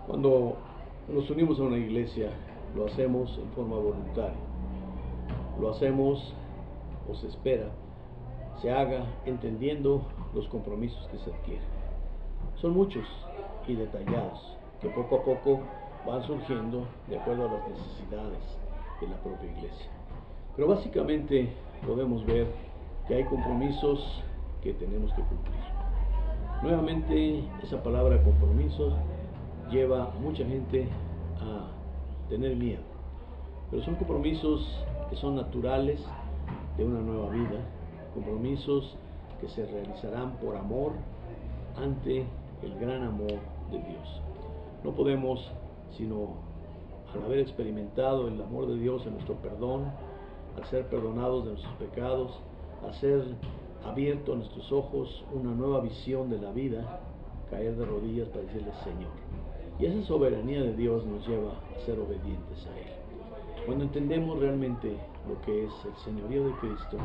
Cuando nos unimos a una iglesia, lo hacemos en forma voluntaria. Lo hacemos o se espera se haga entendiendo los compromisos que se adquieren. Son muchos y detallados que poco a poco van surgiendo de acuerdo a las necesidades de la propia iglesia. Pero básicamente podemos ver que hay compromisos que tenemos que cumplir. Nuevamente, esa palabra compromiso lleva a mucha gente a tener miedo, pero son compromisos que son naturales de una nueva vida, compromisos que se realizarán por amor ante el gran amor de Dios. No podemos, sino al haber experimentado el amor de Dios en nuestro perdón, al ser perdonados de nuestros pecados, al ser abierto a nuestros ojos una nueva visión de la vida, caer de rodillas para decirle Señor. Y esa soberanía de Dios nos lleva a ser obedientes a Él. Cuando entendemos realmente lo que es el señorío de Cristo,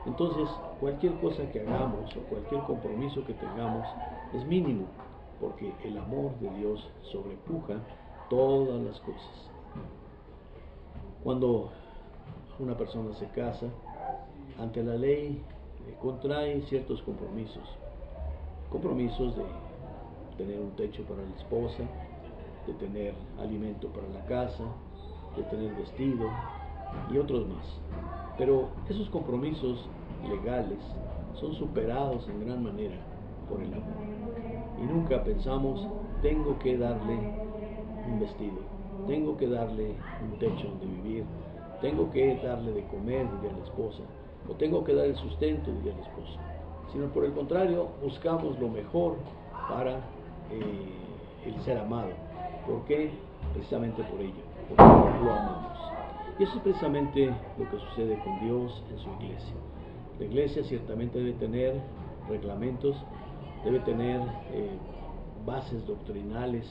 entonces cualquier cosa que hagamos o cualquier compromiso que tengamos es mínimo, porque el amor de Dios sobrepuja todas las cosas. Cuando una persona se casa, ante la ley contrae ciertos compromisos de tener un techo para la esposa, de tener alimento para la casa, de tener vestido y otros más. Pero esos compromisos legales son superados en gran manera por el amor. Y nunca pensamos, tengo que darle un vestido, tengo que darle un techo donde vivir, tengo que darle de comer, diría la esposa, o tengo que dar el sustento, diría el esposo. Sino por el contrario, buscamos lo mejor para el ser amado. ¿Por qué? Precisamente por ello, porque lo amamos. Y eso es precisamente lo que sucede con Dios en su iglesia. La iglesia ciertamente debe tener reglamentos, debe tener bases doctrinales,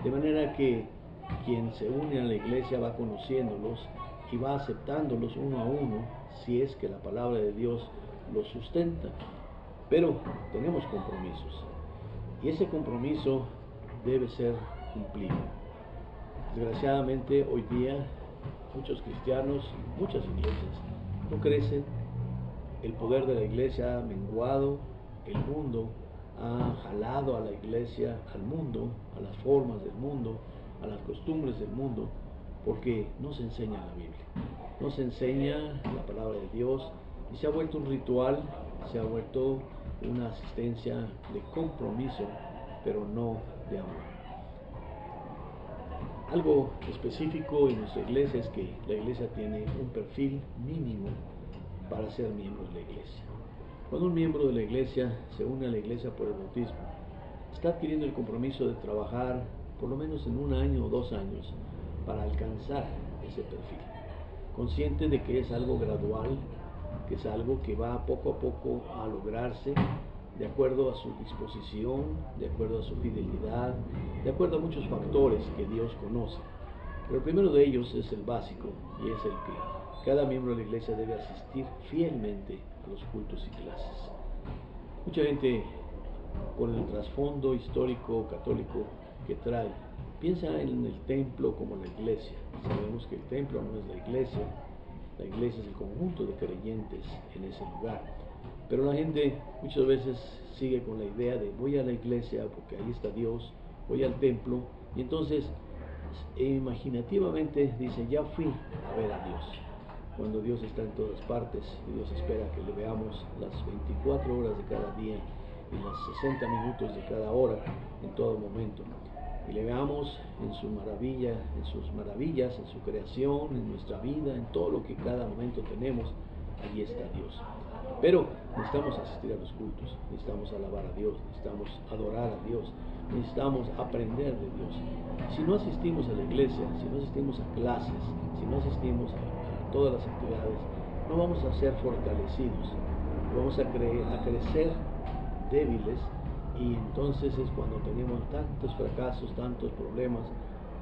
de manera que quien se une a la iglesia va conociéndolos y va aceptándolos uno a uno, si es que la palabra de Dios los sustenta. Pero tenemos compromisos, y ese compromiso debe ser cumplido. Desgraciadamente, hoy día, muchos cristianos, muchas iglesias, no crecen, el poder de la iglesia ha menguado, el mundo ha jalado a la iglesia al mundo, a las formas del mundo, a las costumbres del mundo, porque no se enseña la Biblia, no se enseña la palabra de Dios, y se ha vuelto un ritual, se ha vuelto una asistencia de compromiso, pero no de amor. Algo específico en nuestra iglesia es que la iglesia tiene un perfil mínimo para ser miembro de la iglesia. Cuando un miembro de la iglesia se une a la iglesia por el bautismo, está adquiriendo el compromiso de trabajar por lo menos en 1 año o 2 años para alcanzar ese perfil, consciente de que es algo gradual, que es algo que va poco a poco a lograrse de acuerdo a su disposición, de acuerdo a su fidelidad, de acuerdo a muchos factores que Dios conoce. Pero el primero de ellos es el básico, y es el que cada miembro de la iglesia debe asistir fielmente a los cultos y clases. Mucha gente, con el trasfondo histórico católico que trae, piensa en el templo como la iglesia. Sabemos que el templo no es la iglesia es el conjunto de creyentes en ese lugar. Pero la gente muchas veces sigue con la idea de voy a la iglesia porque ahí está Dios, voy al templo, y entonces imaginativamente dice, ya fui a ver a Dios, cuando Dios está en todas partes y Dios espera que le veamos las 24 horas de cada día y las 60 minutos de cada hora en todo momento, y le veamos en su maravilla, en sus maravillas, en su creación, en nuestra vida, en todo lo que cada momento tenemos. Allí está Dios. Pero necesitamos asistir a los cultos, necesitamos alabar a Dios, necesitamos adorar a Dios, necesitamos aprender de Dios. Si no asistimos a la iglesia, si no asistimos a clases, si no asistimos a todas las actividades, no vamos a ser fortalecidos, vamos a crecer débiles, y entonces es cuando tenemos tantos fracasos, tantos problemas,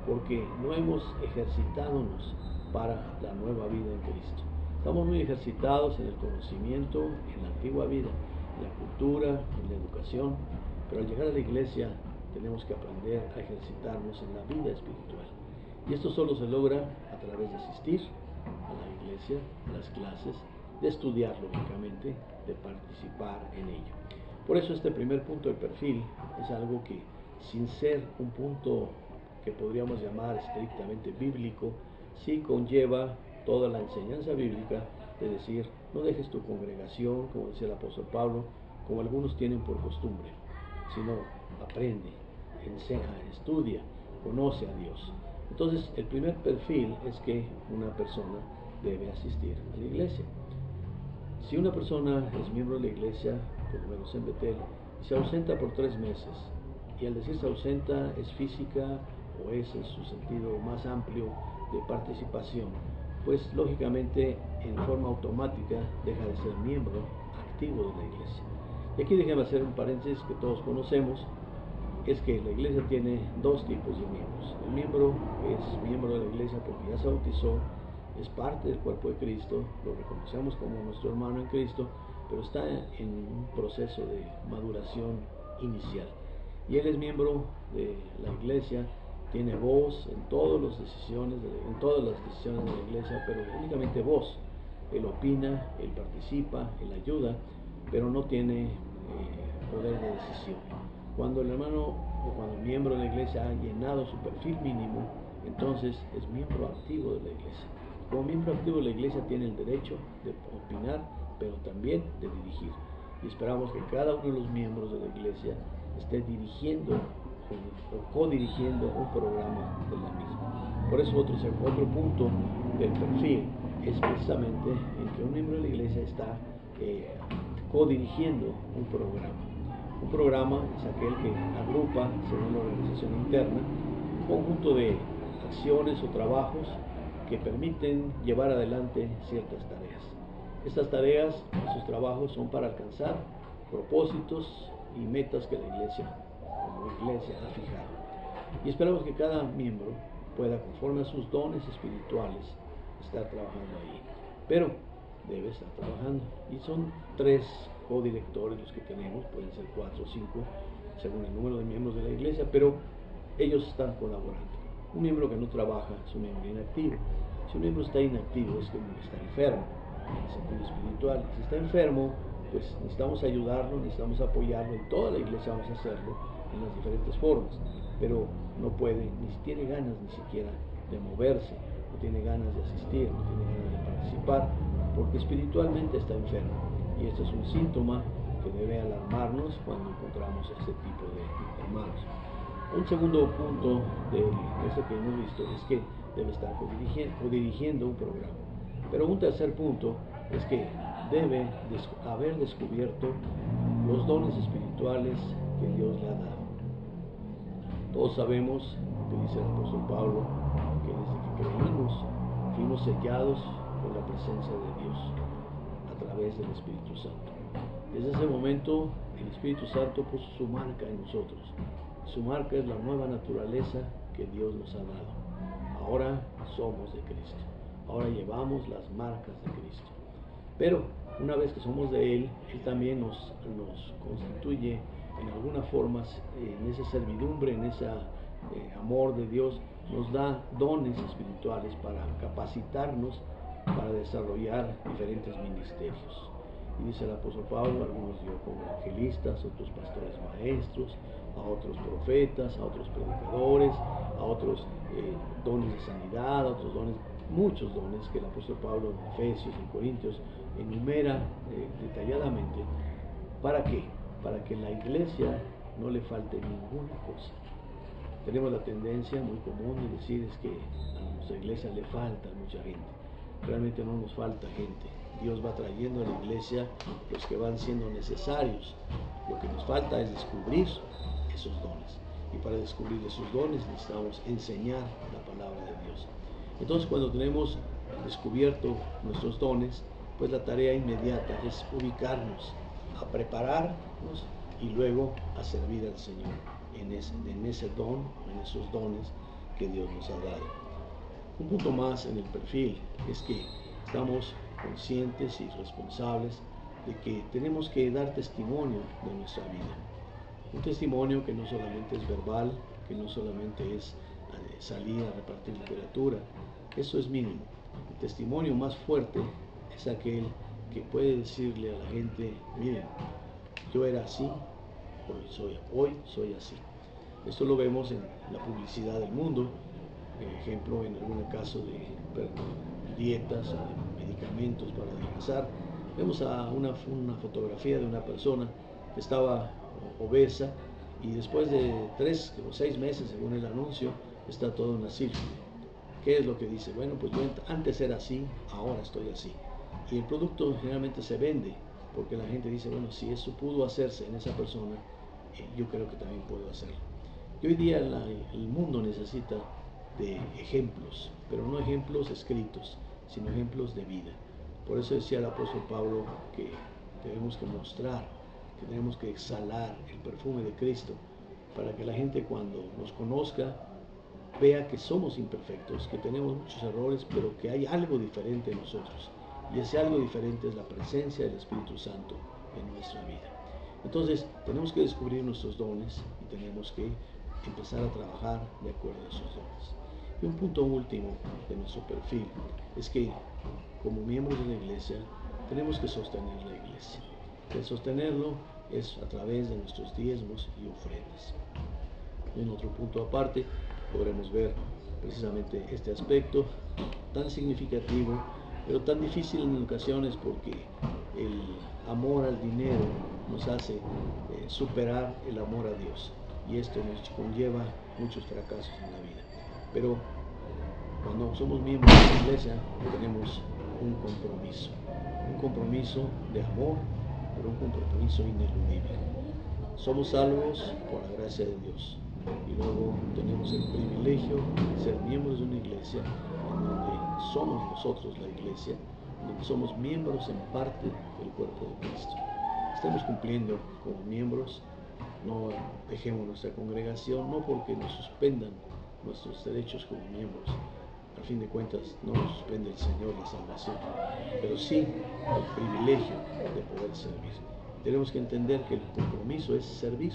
porque no hemos ejercitándonos para la nueva vida en Cristo. Estamos muy ejercitados en el conocimiento, en la antigua vida, en la cultura, en la educación, pero al llegar a la iglesia tenemos que aprender a ejercitarnos en la vida espiritual. Y esto solo se logra a través de asistir a la iglesia, a las clases, de estudiar lógicamente, de participar en ello. Por eso este primer punto de perfil es algo que, sin ser un punto que podríamos llamar estrictamente bíblico, sí conlleva toda la enseñanza bíblica de decir, no dejes tu congregación, como decía el apóstol Pablo, como algunos tienen por costumbre, sino aprende, enseña, estudia, conoce a Dios. Entonces, el primer perfil es que una persona debe asistir a la iglesia. Si una persona es miembro de la iglesia, por lo menos en Betel, y se ausenta por 3 meses, y al decir se ausenta es física o es en su sentido más amplio de participación, pues lógicamente en forma automática deja de ser miembro activo de la iglesia. Y aquí déjenme hacer un paréntesis que todos conocemos, es que la iglesia tiene 2 tipos de miembros. El miembro que es miembro de la iglesia porque ya se bautizó, es parte del cuerpo de Cristo, lo reconocemos como nuestro hermano en Cristo, pero está en un proceso de maduración inicial. Y él es miembro de la iglesia, tiene voz en todas las decisiones de la iglesia, pero únicamente voz. Él opina, él participa, él ayuda, pero no tiene poder de decisión. Cuando el hermano o cuando el miembro de la iglesia ha llenado su perfil mínimo, entonces es miembro activo de la iglesia. Como miembro activo de la iglesia tiene el derecho de opinar, pero también de dirigir. Y esperamos que cada uno de los miembros de la iglesia esté dirigiendo o codirigiendo un programa de la misma. Por eso otro punto del perfil es precisamente en que un miembro de la iglesia está codirigiendo un programa. Un programa es aquel que agrupa, según la organización interna, un conjunto de acciones o trabajos que permiten llevar adelante ciertas tareas. Estas tareas, estos trabajos son para alcanzar propósitos y metas que la iglesia, como iglesia, ha fijado. Y esperamos que cada miembro pueda, conforme a sus dones espirituales, estar trabajando ahí. Pero debe estar trabajando. Y son 3 codirectores los que tenemos, pueden ser 4 o 5, según el número de miembros de la iglesia, pero ellos están colaborando. Un miembro que no trabaja es un miembro inactivo. Si un miembro está inactivo es que está enfermo, en el sentido espiritual. Si está enfermo, pues necesitamos ayudarlo, necesitamos apoyarlo. En toda la iglesia vamos a hacerlo en las diferentes formas, pero no puede, ni tiene ganas ni siquiera de moverse, no tiene ganas de asistir, no tiene ganas de participar, porque espiritualmente está enfermo. Y este es un síntoma que debe alarmarnos cuando encontramos este tipo de hermanos. Un segundo punto de eso que hemos visto es que debe estar codirigiendo un programa. Pero un tercer punto es que debe haber descubierto los dones espirituales que Dios le ha dado. Todos sabemos, que dice el apóstol Pablo, que desde que creímos fuimos sellados por la presencia de Dios a través del Espíritu Santo. Desde ese momento el Espíritu Santo puso su marca en nosotros. Su marca es la nueva naturaleza que Dios nos ha dado. Ahora somos de Cristo. Ahora llevamos las marcas de Cristo. Pero una vez que somos de Él, Él también nos constituye en alguna forma en esa servidumbre, en ese amor de Dios, nos da dones espirituales para capacitarnos para desarrollar diferentes ministerios. Y dice el apóstol Pablo, algunos dio como evangelistas, otros pastores maestros, a otros profetas, a otros predicadores, a otros dones de sanidad, a otros dones, muchos dones que el apóstol Pablo en Efesios y Corintios enumera detalladamente. ¿Para qué? Para que en la iglesia no le falte ninguna cosa. Tenemos la tendencia muy común de decir es que a nuestra iglesia le falta mucha gente. Realmente no nos falta gente. Dios va trayendo a la iglesia los que van siendo necesarios. Lo que nos falta es descubrir esos dones. Y para descubrir esos dones necesitamos enseñar la palabra de Dios. Entonces, cuando tenemos descubierto nuestros dones, pues la tarea inmediata es ubicarnos, a prepararnos y luego a servir al Señor en ese don, en esos dones que Dios nos ha dado. Un punto más en el perfil es que estamos conscientes y responsables de que tenemos que dar testimonio de nuestra vida. Un testimonio que no solamente es verbal, que no solamente es salir a repartir literatura, eso es mínimo. El testimonio más fuerte es aquel que puede decirle a la gente, miren, yo era así, hoy soy así. Esto lo vemos en la publicidad del mundo, por ejemplo, en algún caso de dietas o de medicamentos para adelgazar. Vemos a una fotografía de una persona que estaba obesa y después de 3 o 6 meses, según el anuncio, está todo en así. ¿Qué es lo que dice? Bueno, pues yo antes era así, ahora estoy así. Y el producto generalmente se vende porque la gente dice, bueno, si eso pudo hacerse en esa persona, yo creo que también puedo hacerlo. Y hoy día el mundo necesita de ejemplos, pero no ejemplos escritos, sino ejemplos de vida. Por eso decía el apóstol Pablo que tenemos que mostrar, que tenemos que exhalar el perfume de Cristo, para que la gente cuando nos conozca vea que somos imperfectos, que tenemos muchos errores, pero que hay algo diferente en nosotros. Y ese algo diferente es la presencia del Espíritu Santo en nuestra vida. Entonces, tenemos que descubrir nuestros dones y tenemos que empezar a trabajar de acuerdo a esos dones. Y un punto último de nuestro perfil es que, como miembros de la iglesia, tenemos que sostener la iglesia. El sostenerlo es a través de nuestros diezmos y ofrendas. En otro punto aparte, podremos ver precisamente este aspecto tan significativo, pero tan difícil en ocasiones porque el amor al dinero nos hace superar el amor a Dios, y esto nos conlleva muchos fracasos en la vida. Pero cuando somos miembros de la iglesia tenemos un compromiso de amor, pero un compromiso ineludible. Somos salvos por la gracia de Dios y luego tenemos el privilegio de ser miembros de una iglesia en donde somos nosotros la iglesia, donde somos miembros en parte del cuerpo de Cristo. Estamos cumpliendo como miembros, no dejemos nuestra congregación, no porque nos suspendan nuestros derechos como miembros. Al fin de cuentas no nos suspende el Señor la salvación, pero sí el privilegio de poder servir. Tenemos que entender que el compromiso es servir.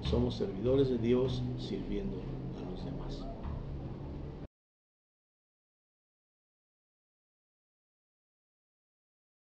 Somos servidores de Dios sirviendo a los demás.